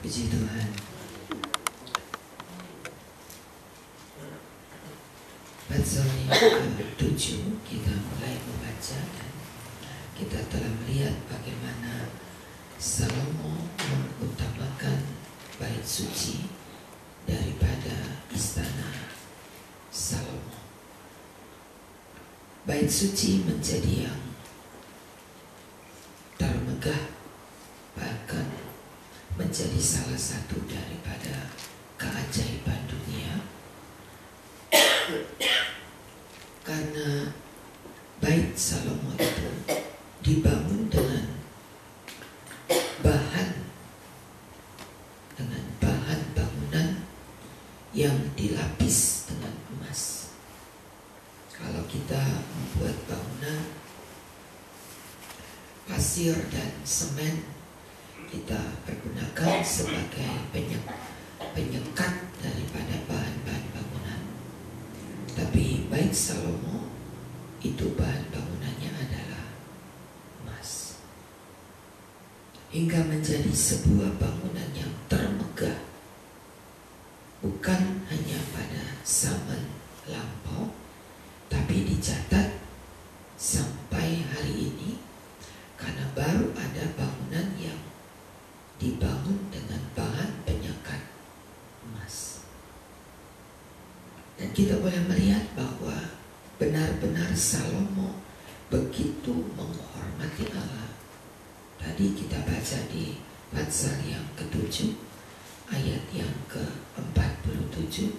Puji Tuhan. Pasal yang ke-7 kita mulai membaca dan kita telah melihat bagaimana Salomo mengutamakan bait suci daripada istana Salomo. Bait suci menjadi yang termegah, bahkan menjadi salah satu daripada keajaiban dunia, karena bait Salomo itu dibangun dengan bahan bangunan yang dilapis dengan emas. Kalau kita membuat bangunan pasir dan semen, kita pergunakan sebagai penyekat daripada bahan-bahan bangunan. Tapi bait Salomo itu bahan bangunannya adalah emas, hingga menjadi sebuah bangunan yang termegah, bukan hanya pada zaman lampau, tapi dicatat sampai hari ini, karena baru ada bangunan yang dibangun dengan bahan penyekat emas. Dan kita boleh melihat bahwa benar-benar Salomo begitu menghormati Allah. Tadi kita baca di pasal yang ke-7 ayat yang ke-47,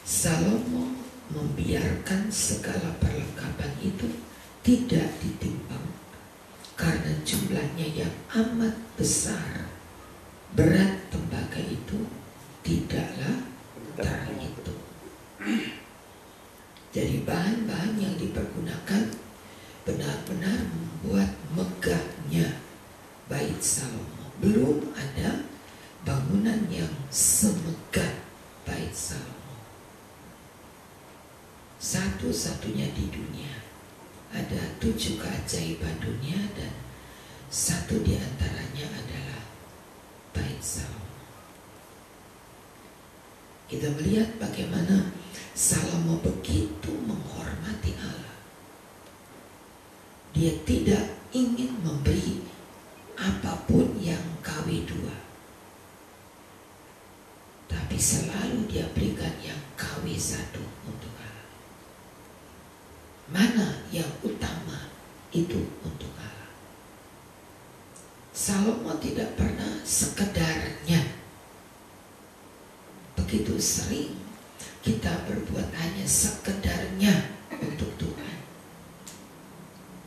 Salomo membiarkan segala perlengkapan itu tidak ditimbang karena jumlahnya yang amat besar. Berat tembaga itu tidaklah terhitung. Jadi bahan-bahan yang dipergunakan benar-benar membuat megahnya bait Salomo. Belum ada bangunan yang semegah bait Salomo. Satu-satunya di dunia. Ada 7 keajaiban dunia dan satu di antaranya adalah bait Salomo. Kita melihat bagaimana Salomo begitu menghormati Allah. Dia tidak ingin memberi apapun yang KW2, tapi selalu dia berikan yang KW1 untuk Allah. Mana yang utama itu untuk Allah. Salomo tidak pernah sekedarnya. Begitu sering kita berbuat hanya sekedarnya untuk Tuhan.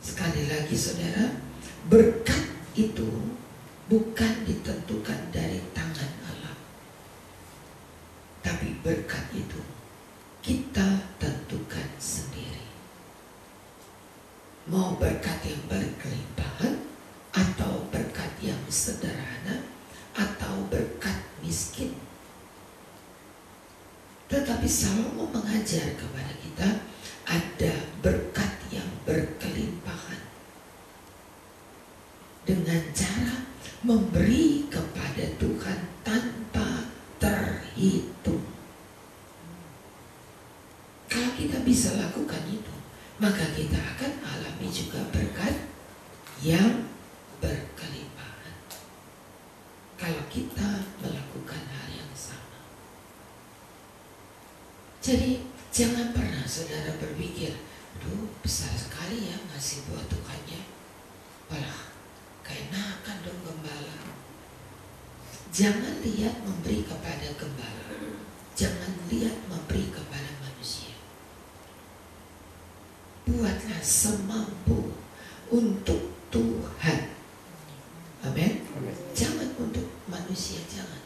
Sekali lagi saudara, berkat itu bukan ditentukan dari tangan Allah, tapi berkat itu kita tentukan sendiri. Mau berkat yang berkelimpahan, atau berkat yang sederhana, atau berkat miskin. Tetapi Salomo mengajar kepada kita ada berkat yang berkelimpahan dengan cara memberi kepada Tuhan tanpa terhitung. Kalau kita bisa lakukan itu, maka kita akan alami juga berkat yang berkelimpahan. Kalau kita melakukan hal yang sama. Jadi jangan pernah saudara berpikir, aduh besar sekali ya ngasih buat Tuhannya, malah keenakan dong gembala. Jangan lihat memberi kepada gembala, jangan lihat memberi kepada manusia. Buatlah semampu untuk Tuhan. Amin. Jangan untuk manusia, jangan.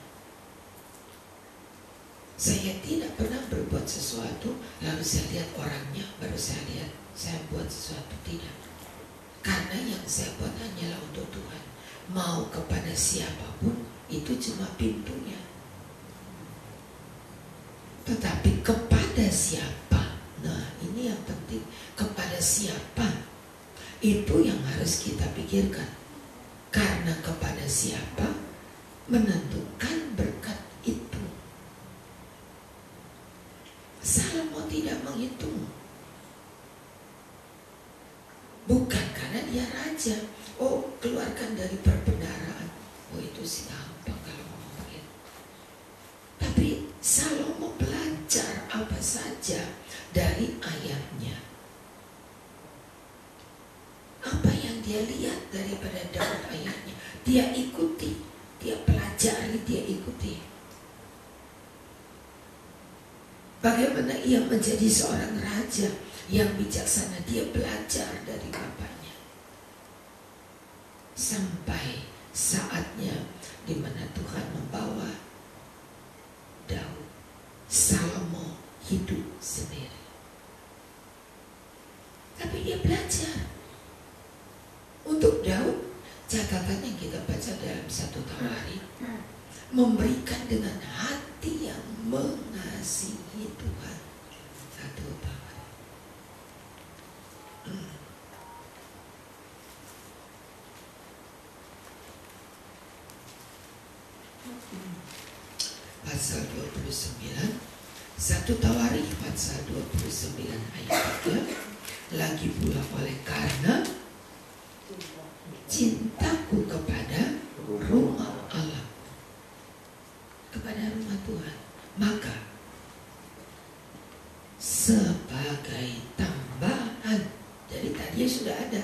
Saya tidak pernah berbuat sesuatu lalu saya lihat orangnya baru saya lihat saya buat sesuatu, tidak. Karena yang saya buat hanyalah untuk Tuhan. Mau kepada siapapun itu cuma pintunya. Tetapi kepada siapa? Nah, ini yang penting. Kepada siapa? Itu yang harus kita pikirkan. Karena kepada siapa menentukan berkat itu. Salomo tidak menghitung. Bukan karena dia raja. Oh, keluarkan dari perbendaharaan. Oh, itu sih gampang kalau ngomong begitu. Tapi Salomo belajar apa saja dari ayatnya. Apa yang dia lihat daripada Daud ayatnya, dia ikuti, dia pelajari, dia ikuti. Bagaimana ia menjadi seorang raja yang bijaksana, dia belajar dari bapaknya. Sampai saatnya di mana Tuhan membawa Daud, Salomo hidup sendiri. Tapi dia belajar. Untuk Daud, catatan yang kita baca dalam 1 Tawari, memberikan dengan hati yang mengasihi Tuhan. 1 Tawari. Pasal 29, 1 Tawari pasal 29 ayat 3. Lagi pula oleh karena cintaku kepada rumah Allah, kepada rumah Tuhan, maka sebagai tambahan, jadi tadinya sudah ada,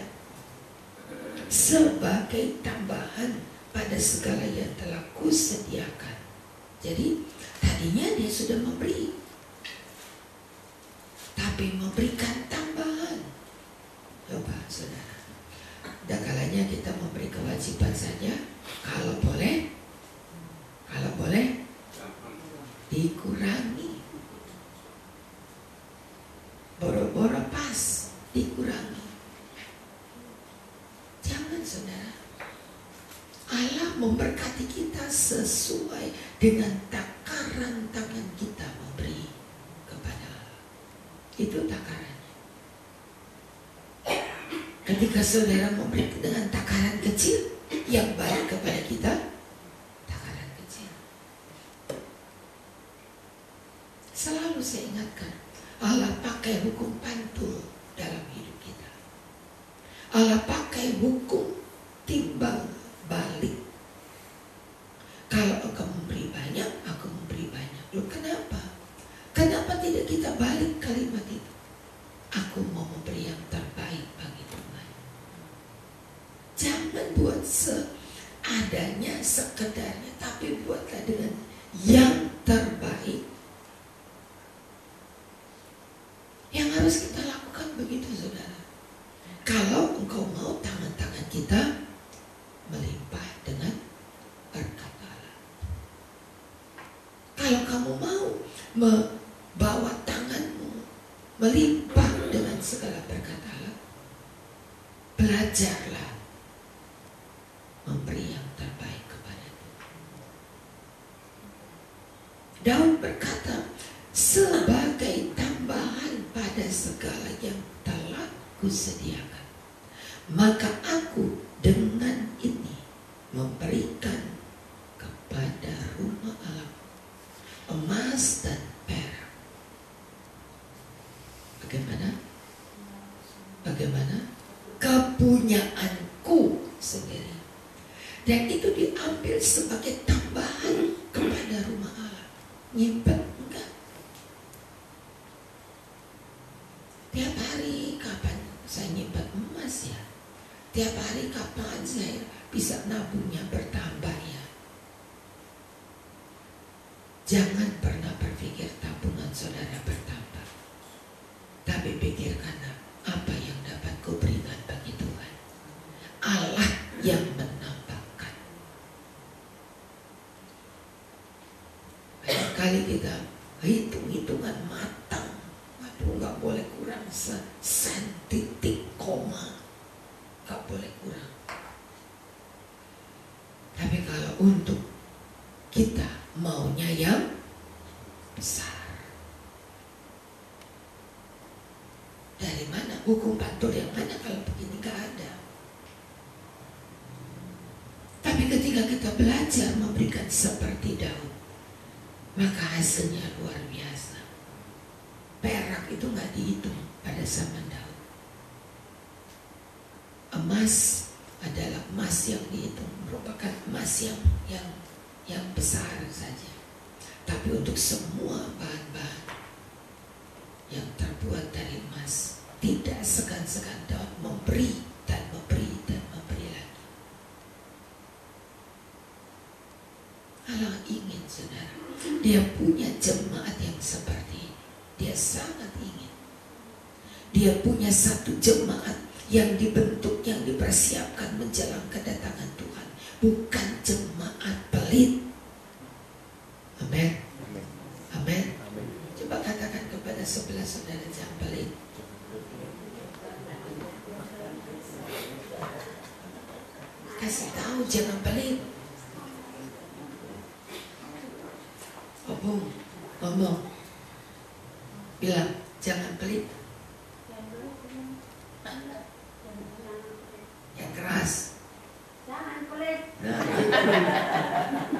sebagai tambahan pada segala yang telah kusediakan. Jadi tadinya dia sudah memberi, tapi memberikan tambahan. Coba saudara, ada kalanya kita memberi kewajiban saja, kalau boleh dikurangi, boro-boro pas dikurangi. Jangan saudara, Allah memberkati kita sesuai dengan takaran tangan kita memberi kepada Allah. Itu takarannya. Ketika saudara memberi dengan takaran kecil, yang balik kepada kita takaran kecil. Selalu saya ingatkan, Allah pakai hukum pantul dalam hidup kita. Allah pakai hukum timbang balik. Kalau engkau memberi banyak, aku memberi banyak. Loh, kenapa? Kenapa tidak kita balik kalimat itu? Aku mau memberi yang terbaik bagi Tuhan. Jangan buat seadanya, sekedarnya, tapi buatlah dengan yang terbaik. Yang harus kita lakukan begitu, saudara. Kalau engkau mau tangan-tangan kita melimpah dengan berkat Allah. Kalau kamu mau membawa tanganmu melimpah dengan segala berkat Allah, belajarlah memberi yang terbaik kepada Tuhan. Daud berkata, sebagai tambahan pada segala yang telah kusediakan, maka aku dengan ini memberikan kepada rumah Allah emas dan perak. Bagaimana? Kepunyaanku sendiri. Dan itu diambil sebagai tambahan kepada rumah Allah. Nyimpen enggak? Tiap hari kapan saya nyimpen emas ya? Tiap hari kapan saya bisa nabungnya bertambah ya? Jangan pernah berpikir tabungan saudara bertambah, tapi pikirkanlah apa yang dapat kuberikan bagi Tuhan. Allah yang menambahkan. Banyak kali kita hitung-hitungan matang. Waduh, gak boleh kurang sesen, titik, koma, gak boleh kurang. Tapi kalau untuk kita maunya yang besar, dari mana? Hukum pantul yang mana kalau begini? Gak ada. Tapi ketika kita belajar memberikan seperti Daud, maka hasilnya luar biasa. Perak itu nggak dihitung pada zaman Daud. Emas adalah emas yang dihitung, merupakan emas yang besar saja. Tapi untuk semua bahan-bahan yang terbuat dari emas, tidak segan-segan Daud memberi dan memberi dan memberi lagi. Allah ingin, saudara, dia punya jemaat yang seperti ini. Dia sangat ingin. Dia punya satu jemaat yang dibentuk, yang dipersiapkan menjelang kedatangan Tuhan, bukan jemaat pelit. Amin. Amin. Coba katakan kepada sebelah saudara, jangan pelit. Kasih tahu jangan pelit. Ngomong, bilang jangan pelit. Yang keras. Jangan pelit. Nah,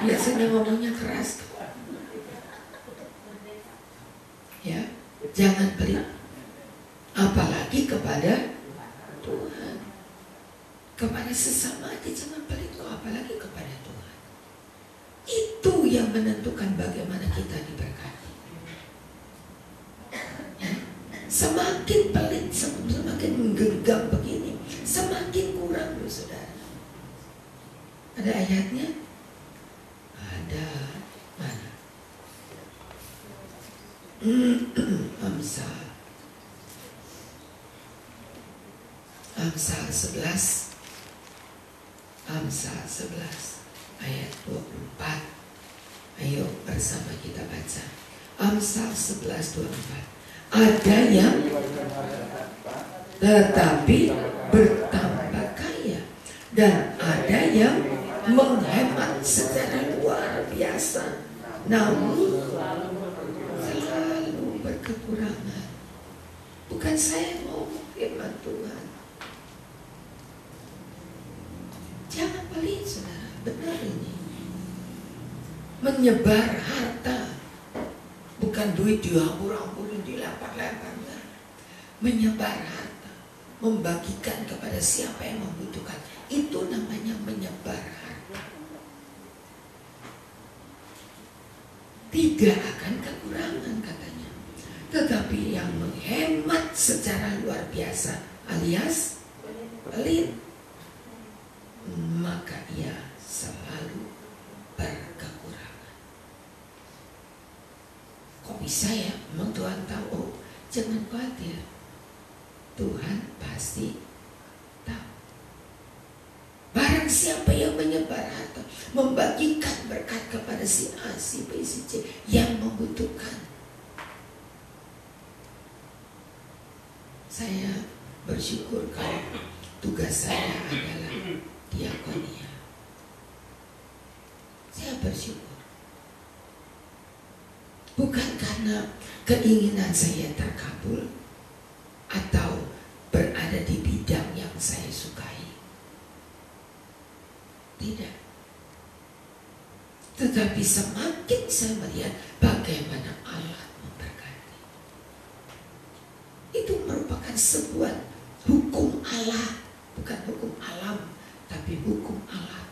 biasanya ngomongnya keras. Ya, jangan pelit. Apalagi kepada Tuhan. Kepada sesama aja jangan pelit, apalagi kepada Tuhan. Itu yang menentukan bagaimana kita diberkati. Ya. Semakin pelit, semakin menggenggam begini, semakin kurang loh saudara. Ada ayatnya? Ada. Mana? Amsal 11 ayat 24. Ayo bersama kita baca. Amsal 11:24. Ada yang tetapi bertambah kaya, dan ada yang menghemat secara luar biasa, namun selalu berkekurangan. Bukan saya ngomong firman Tuhan. Jangan pelit saudara, benar ini. Menyebar harta, bukan duit dihambur-hamburin, dilempar-lempar. Menyebar harta, membagikan kepada siapa yang membutuhkan, itu namanya menyebar harta. Tidak akan kekurangan katanya. Tetapi yang menghemat secara luar biasa alias pelit, maka ia selalu berkekurangan. Kok bisa ya? Memang Tuhan tahu. Oh, jangan khawatir, Tuhan pasti tahu. Barang siapa yang menyebar harta, membagikan berkat kepada si A, si B, si C yang membutuhkan. Saya bersyukur kalau tugas saya adalah diakonia. Saya bersyukur. Bukan karena keinginan saya terkabul atau berada di bidang yang saya sukai. Tidak. Tetapi semakin saya melihat bagaimana Allah memberkati, itu merupakan sebuah hukum Allah, bukan hukum alam, tapi hukum Allah.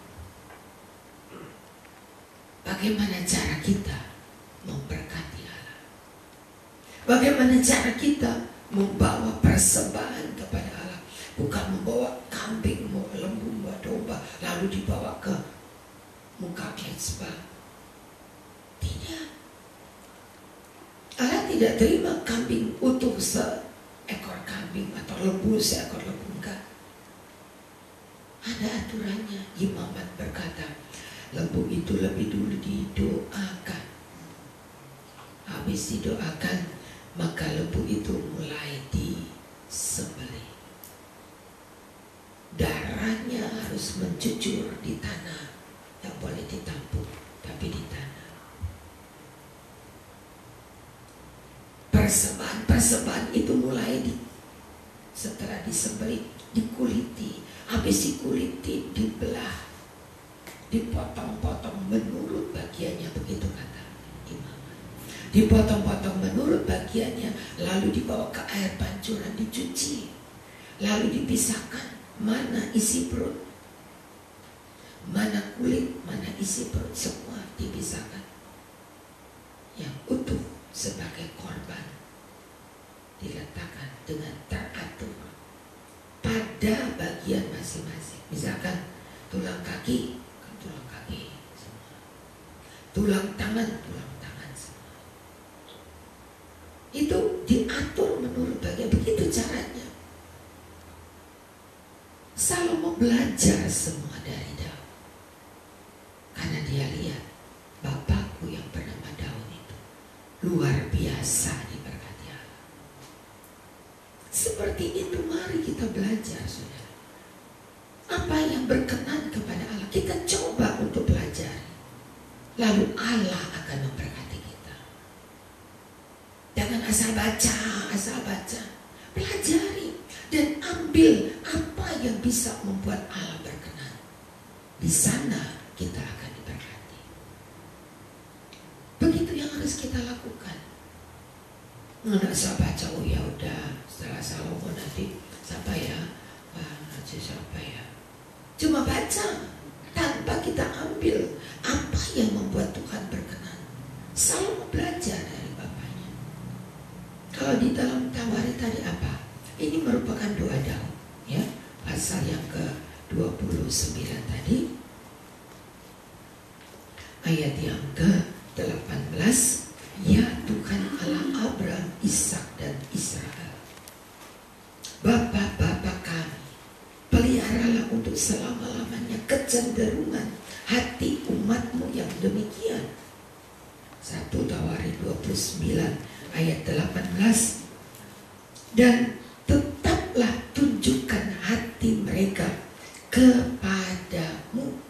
Bagaimana cara kita memberkati Allah? Bagaimana cara kita membawa persembahan kepada Allah? Bukan membawa kambing, membawa lembu, membawa domba, lalu dibawa ke muka mezbah. Tidak. Allah tidak terima kambing utuh seekor kambing atau lembu seekor lembu. Enggak. Ada aturannya. Imamat berkata, lembu itu lebih dulu didoakan. Habis didoakan, maka lembu itu mulai disembelih. Darahnya harus mencucur di tanah, tak boleh ditampung, tapi di tanah. Persembahan itu mulai setelah disembelih, dikuliti. Habis dikuliti, dibelah. dipotong-potong menurut bagiannya, begitu kata imam. Dipotong-potong menurut bagiannya, lalu dibawa ke air pancuran, dicuci, lalu dipisahkan mana isi perut, mana kulit, mana isi perut, semua dipisahkan. Yang utuh sebagai korban diletakkan dengan teratur pada bagian masing-masing. Misalkan tulang kaki, tulang kaki semua. Tulang tangan semua. Itu diatur menurut bagian, begitu caranya. Salomo belajar semua dari Daud. Karena dia lihat bapakku yang bernama Daud itu luar biasa diberkati Allah. Seperti itu mari kita belajar, saudara. Apa yang berkenan kepada Allah kita coba untuk belajar. Lalu Allah akan memberkati kita. Jangan asal baca. Pelajari dan ambil apa yang bisa membuat Allah berkenan. Di sana kita akan diberkati. Begitu yang harus kita lakukan. Nggak usah baca, oh ya udah setelah Salomo nanti siapa ya? Siapa ya? Cuma baca tanpa kita ambil apa yang membuat Tuhan berkenan. Salomo belajar dari bapaknya. Kalau di dalam Tawari tadi apa? Ini merupakan doa Daud, ya. Pasal yang ke-29 tadi. Ayat yang ke-18. Ya Tuhan Allah Abraham, Ishak dan Israel, Bapa-bapa kami, peliharalah untuk selama-lamanya kecenderungan hati umatmu yang demikian. 1 Tawari 29 ayat 18. Dan tetaplah tunjukkan hati mereka kepadamu.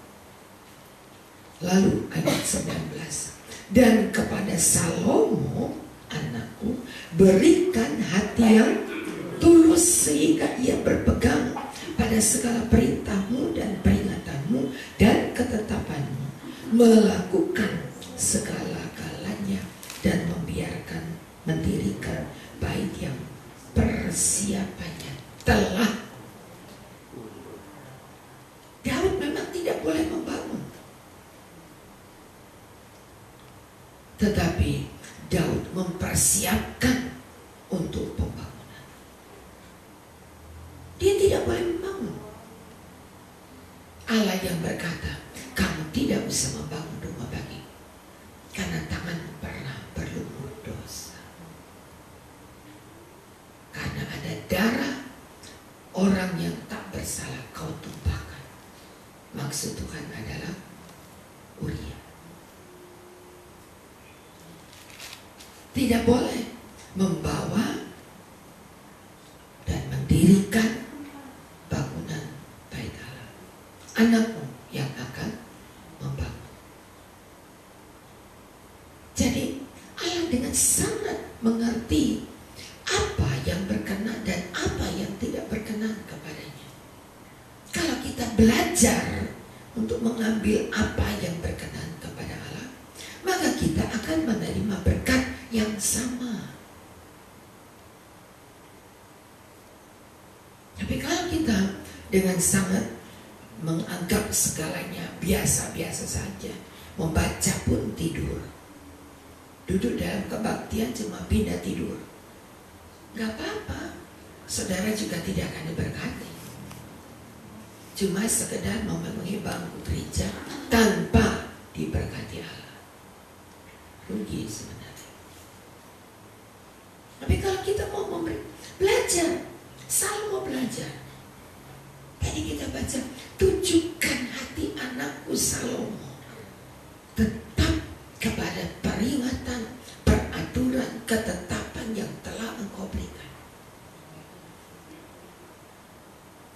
Lalu ayat 19. Dan kepada Salomo anakku berikan hati yang tulus sehingga ia berpegang pada segala perintahmu dan peringatanmu dan ketetapanmu, melakukan segala-galanya dan membiarkan mendirikan bait yang persiapannya telah. Daud memang tidak boleh membangun, tetapi Daud mempersiapkan untuk pembangunan. Dia tidak boleh membangun. Allah yang berkata, kamu tidak bisa membangun rumah bagiku karena tanganmu pernah berlumur dosa. Karena ada darah orang yang tak bersalah kau tumpahkan. Maksud Tuhan adalah Uria. Tidak boleh membawa dan mendirikan bangunan bait Allah. Anakmu yang akan membangun. Jadi Allah dengan sangat mengerti apa yang berkenan dan apa yang tidak berkenan kepadanya. Kalau kita belajar untuk mengambil apa yang berkenan kepada Allah, maka kita akan menerima berkat yang sama. Tapi kalau kita dengan sangat menganggap segalanya biasa-biasa saja, membaca pun tidur, duduk dalam kebaktian cuma pindah tidur, gak apa-apa, saudara juga tidak akan diberkati. Cuma sekedar memenuhi bangku gereja tanpa diberkati Allah, rugi sebenarnya. Tapi kalau kita mau belajar, Salomo belajar. Tadi kita baca, tunjukkan hati anakku Salomo tetap kepada peringatan, peraturan, ketetapan yang telah engkau berikan.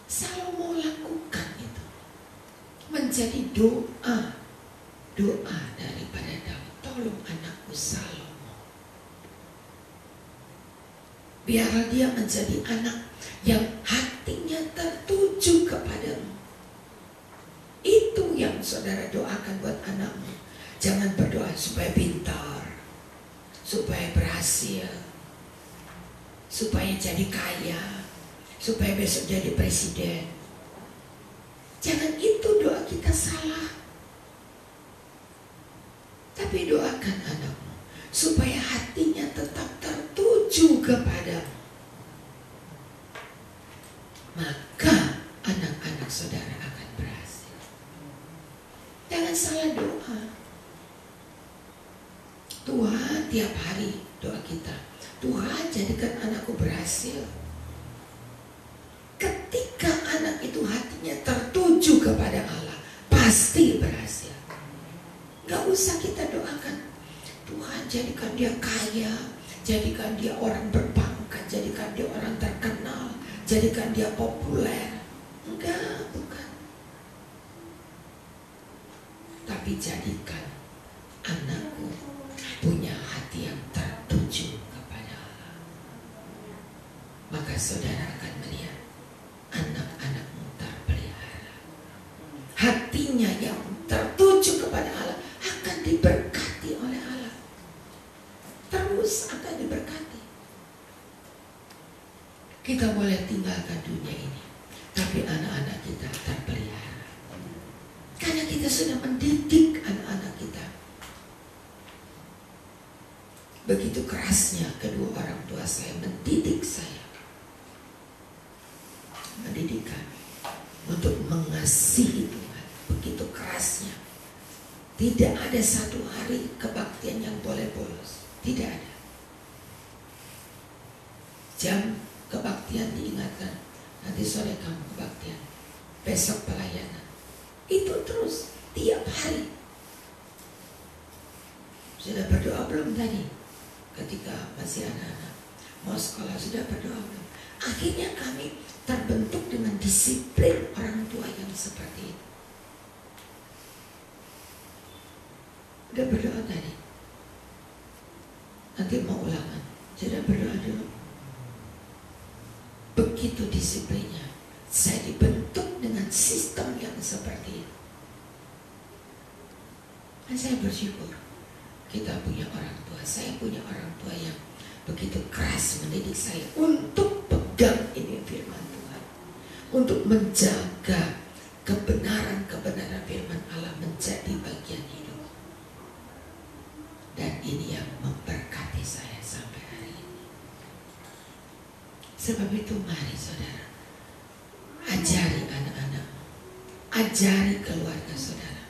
Salomo lakukan itu, menjadi doa daripada Daud. Tolong anakku Salomo, biarlah dia menjadi anak yang hatinya tertuju kepadamu. Itu yang saudara doakan buat anakmu, jangan berdoa supaya pintar, supaya berhasil, supaya jadi kaya, supaya besok jadi presiden. Jangan itu doa kita salah. Tapi doakan anakmu supaya hatinya tetap tertuju kepadamu. Maka anak-anak saudara akan berhasil. Jangan salah doa. Tuhan, tiap hari doa kita, Tuhan jadikan anakku berhasil. Ketika anak itu hatinya tertuju kepada Allah, pasti berhasil. Gak usah kita doakan, Tuhan jadikan dia kaya, jadikan dia orang berpangkat, jadikan dia orang terkenal, jadikan dia populer. Enggak, bukan. Tapi jadikan anakku punya hati yang tertuju kepada Allah. Maka saudara akan melihat anak-anakmu terpelihara. Hatinya yang tertuju kepada Allah akan diberkati oleh Allah. Terus akan diberkati. Kita boleh tinggalkan dunia ini, tapi anak-anak kita terpelihara. Karena kita sudah mendidik anak-anak kita. Begitu kerasnya kedua orang tua saya mendidik saya. Mendidikan untuk mengasihi Tuhan. Begitu kerasnya. Tidak ada satu hari kebaktian yang boleh bolos. Tidak ada. Jam kebaktian diingatkan, nanti sore kamu kebaktian, besok pelayanan. Itu terus tiap hari. Sudah berdoa belum tadi? Ketika masih anak-anak mau sekolah, sudah berdoa belum? Akhirnya kami terbentuk dengan disiplin orang tua yang seperti itu. Udah berdoa tadi? Nanti mau ulangan, sudah berdoa dulu. Begitu disiplinnya, saya dibentuk dengan sistem yang seperti itu. Dan saya bersyukur kita punya orang tua. Saya punya orang tua yang begitu keras mendidik saya untuk pegang ini firman Tuhan, untuk menjaga kebenaran-kebenaran firman Allah menjadi bagian hidup. Dan ini yang memberkati saya sampai hari ini. Sebab itu mari saudara, ajari anak-anakmu, ajari keluarga saudara,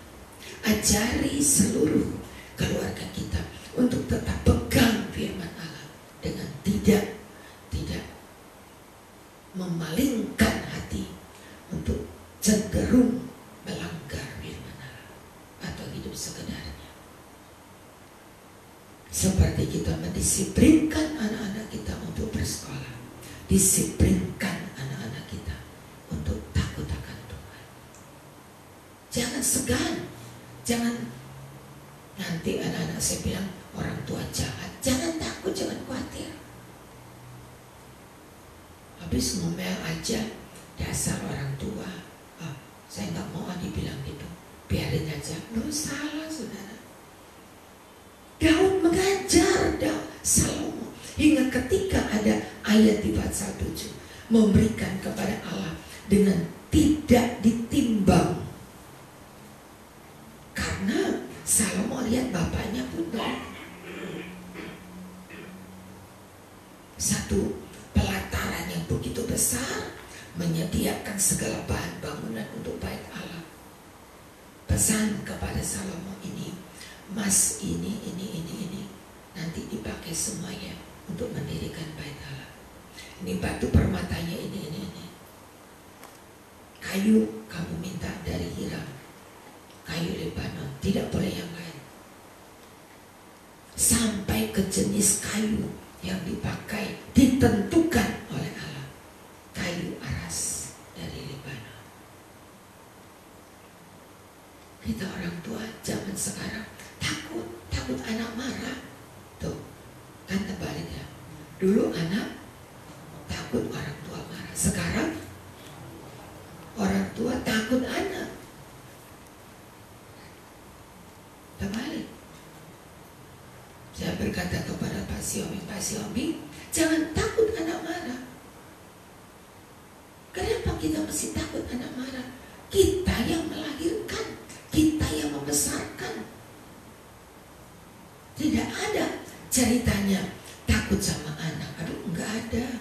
ajari seluruh keluarga kita untuk tetap pegang firman Allah dengan tidak memalingkan hati untuk cenderung melanggar firman Allah atau hidup sekedarnya. Seperti kita mendisiplinkan anak-anak kita untuk bersekolah, disiplinkan anak-anak kita untuk takut akan Tuhan. Jangan segan, jangan nanti anak-anak saya bilang orang tua jahat. Jangan takut, jangan khawatir. Habis ngomel aja, dasar orang tua. Saya nggak mau dibilang gitu, biarin aja. Loh, salah saudara. Daud mengajar Salomo hingga ketika ada ayat di pasal 7 memberikan kepada Allah dengan tidak ditimbang. Karena Salomo lihat bapaknya pun satu pelataran yang begitu besar, menyediakan segala bahan bangunan untuk bait Allah. Pesan kepada Salomo, ini emas ini nanti dipakai semuanya untuk mendirikan bait Allah. Ini batu permatanya ini. Kayu kamu minta dari Hiram, kayu Lebanon, tidak boleh yang lain. Sampai ke jenis kayu yang dipakai ditentukan oleh Allah, kayu aras dari Lebanon. Kita orang tua zaman sekarang takut anak marah. Tuh, kan terbalik ya. Dulu anak takut orang tua marah. Sekarang orang tua takut anak. kasih hobi, jangan takut anak marah. Kenapa kita mesti takut anak marah? Kita yang melahirkan, kita yang membesarkan. Tidak ada ceritanya takut sama anak. Aduh, enggak ada.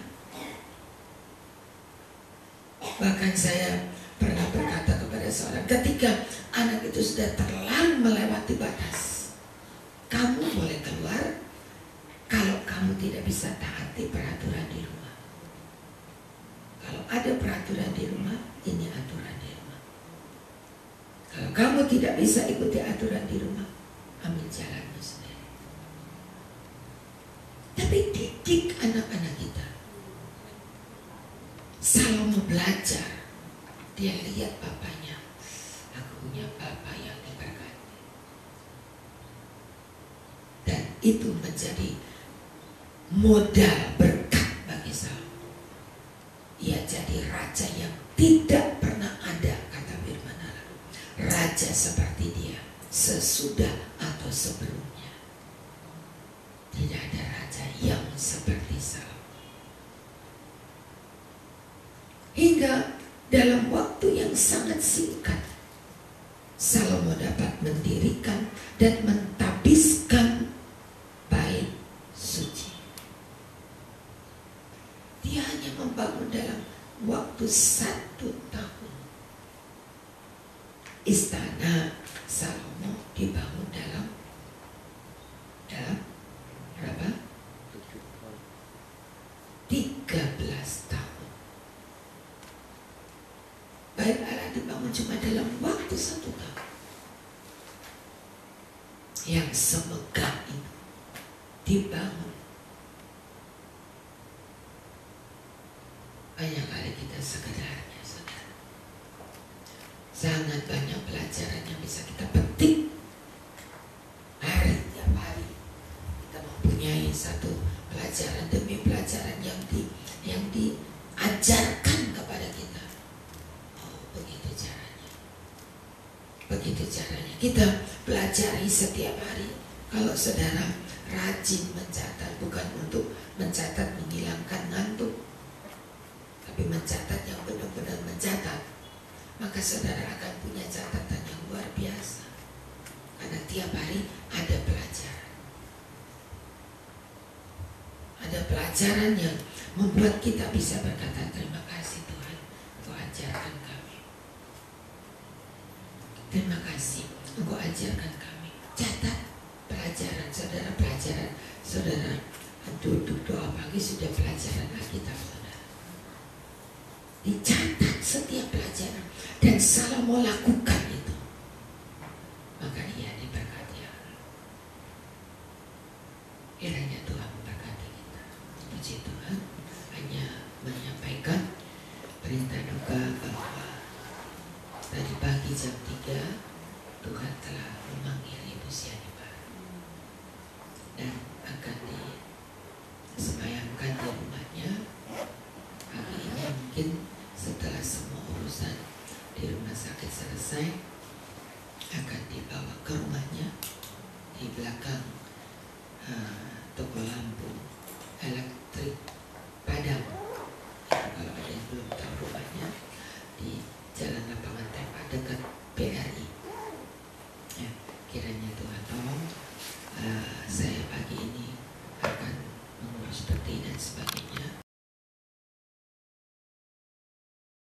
Bahkan saya pernah berkata kepada seorang, ketika anak itu sudah terlalu melewati batas, kamu boleh keluar kalau kamu tidak bisa taati peraturan di rumah. Kalau ada peraturan di rumah, ini aturan di rumah. Kalau kamu tidak bisa ikuti aturan di rumah, ambil jalanmu sendiri. Tapi didik anak-anak kita. Salomo belajar, dia lihat bapaknya, aku punya bapak yang diberkati. Dan itu menjadi modal berkat bagi Salomo. Ia jadi raja yang tidak pernah ada, kata firman Allah, raja seperti dia sesudah atau sebelumnya. Tidak ada raja yang seperti Salomo. Hingga dalam waktu yang sangat singkat, Salomo dapat mendirikan dan mentabiskan bait suci. Dia hanya membangun dalam waktu 1 tahun. Istana Salomo dibangun dalam berapa? 13 tahun. Bait Allah dibangun cuma dalam waktu 1 tahun. Yang semegah itu dibangun. Banyak kali kita sekedarnya, saudara. Sangat banyak pelajaran yang bisa kita petik hari tiap hari. Kita mempunyai satu pelajaran demi pelajaran yang diajarkan kepada kita. Begitu caranya. Kita pelajari setiap hari. Kalau saudara rajin mencatat, bukan untuk mencatat menghilangkan ngantuk, tapi mencatat yang benar-benar mencatat, maka saudara akan punya catatan yang luar biasa. Karena tiap hari ada pelajaran. Ada pelajaran yang membuat kita bisa berkata, terima kasih Tuhan, Engkau ajarkan kami. Terima kasih, Engkau ajarkan kami. Catat pelajaran saudara, pelajaran saudara. Duduk doa pagi sudah pelajaran Alkitab saudara. Dicatat setiap pelajaran. Dan Salomo lakukan itu. Maka ia diberkati Allah. Kiranya Tuhan memberkati kita. Puji Tuhan. Hanya menyampaikan berita duka bahwa tadi pagi jam 3 Tuhan telah memanggil Ibu Siani baru dan akan disemayamkan di rumahnya. Hari ini mungkin setelah semua urusan di rumah sakit selesai, akan dibawa ke rumahnya di belakang toko lampu elektrik Padang. Kalau ada yang belum tahu rumahnya, di Jalan Lapangan Tembak dekat BRI. Ya, kiranya Tuhan tolong saya pagi ini akan mengurus peti dan sebagainya.